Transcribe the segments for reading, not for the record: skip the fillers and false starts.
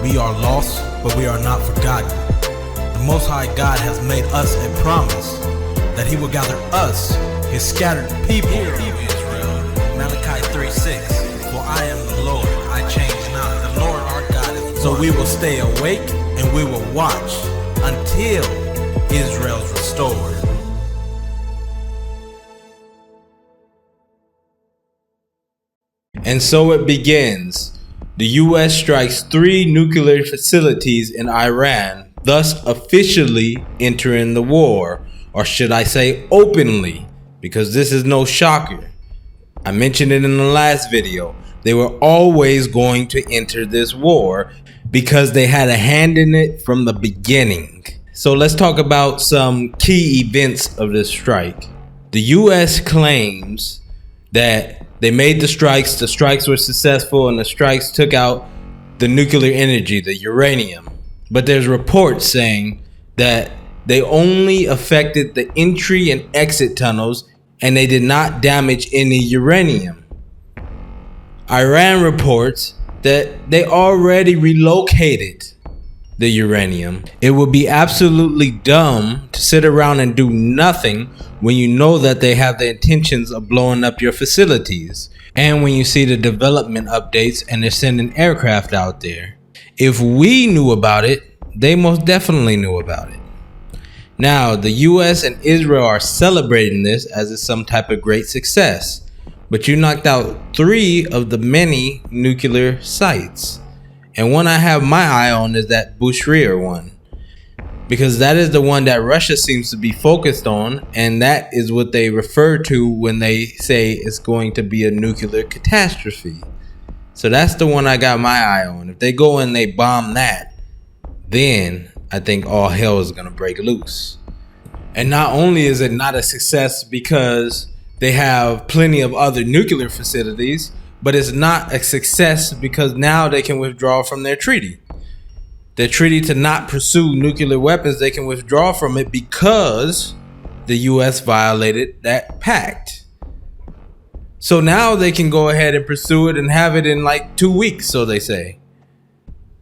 We are lost, but we are not forgotten. The Most High God has made us a promise that He will gather us, His scattered people. Hear, Israel. Malachi 3:6. For I am the Lord, I change not. The Lord our God is one. So we will stay awake and we will watch until Israel's restored. And so it begins. The U.S. strikes 3 nuclear facilities in Iran, thus officially entering the war, or should I say openly, because this is no shocker. I mentioned it in the last video. They were always going to enter this war because they had a hand in it from the beginning. So let's talk about some key events of this strike. The U.S. claims that they made the strikes were successful, and the strikes took out the nuclear energy, the uranium. But there's reports saying that they only affected the entry and exit tunnels, and they did not damage any uranium. Iran reports that they already relocated the uranium. It would be absolutely dumb to sit around and do nothing when you know that they have the intentions of blowing up your facilities, and when you see the development updates and they're sending aircraft out there. If we knew about it, they most definitely knew about it. Now, the US and Israel are celebrating this as it's some type of great success, but you knocked out 3 of the many nuclear sites. And one I have my eye on is that Bushehr one, because that is the one that Russia seems to be focused on, and that is what they refer to when they say it's going to be a nuclear catastrophe. So that's the one I got my eye on. If they go and they bomb that, then I think all hell is going to break loose. And not only is it not a success because they have plenty of other nuclear facilities, but it's not a success because now they can withdraw from their treaty. Their treaty to not pursue nuclear weapons, they can withdraw from it because the US violated that pact. So now they can go ahead and pursue it and have it in like 2 weeks, so they say.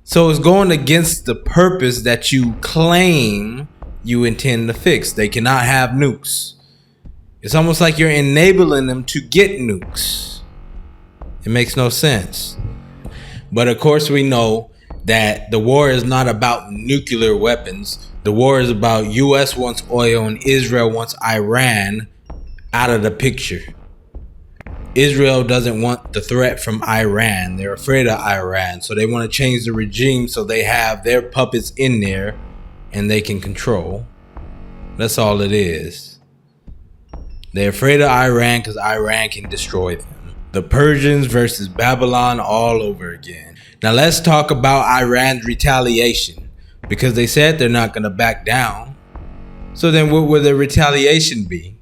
So it's going against the purpose that you claim you intend to fix. They cannot have nukes. It's almost like you're enabling them to get nukes. It makes no sense. But of course we know that the war is not about nuclear weapons. The war is about US wants oil and Israel wants Iran out of the picture. Israel doesn't want the threat from Iran. They're afraid of Iran. So they want to change the regime so they have their puppets in there and they can control. That's all it is. They're afraid of Iran because Iran can destroy them. The Persians versus Babylon all over again. Now let's talk about Iran's retaliation, because they said they're not going to back down. So then what will the retaliation be?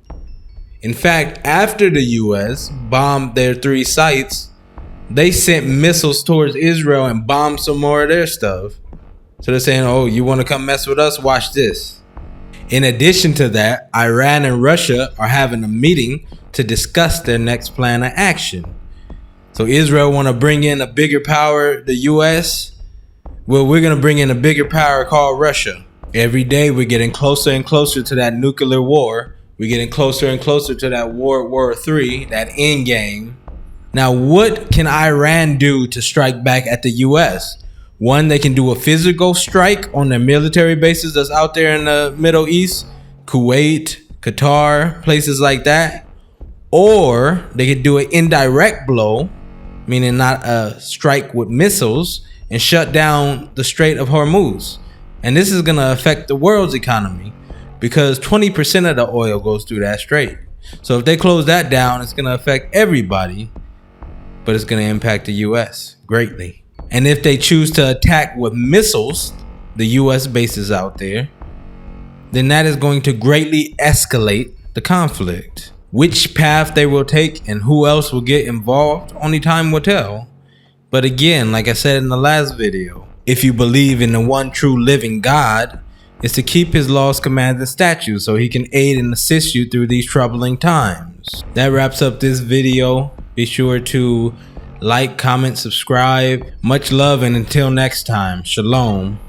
In fact, after the US bombed their 3 sites, they sent missiles towards Israel and bombed some more of their stuff. So they're saying, oh, you want to come mess with us? Watch this. In addition to that, Iran and Russia are having a meeting to discuss their next plan of action. So Israel want to bring in a bigger power, the US. Well, we're going to bring in a bigger power called Russia. Every day we're getting closer and closer to that nuclear war. We're getting closer and closer to that World War III, that end game. Now, what can Iran do to strike back at the US? One, they can do a physical strike on their military bases that's out there in the Middle East, Kuwait, Qatar, places like that. Or they could do an indirect blow, meaning not a strike with missiles, and shut down the Strait of Hormuz. And this is going to affect the world's economy because 20% of the oil goes through that strait. So if they close that down, it's going to affect everybody, but it's going to impact the US greatly. And if they choose to attack with missiles, the US bases out there, then that is going to greatly escalate the conflict. Which path they will take and who else will get involved, only time will tell. But again, like I said in the last video, if you believe in the one true living God, is to keep his laws, commands, and statutes so he can aid and assist you through these troubling times. That wraps up this video. Be sure to Like, comment, subscribe. Much love, and until next time, shalom.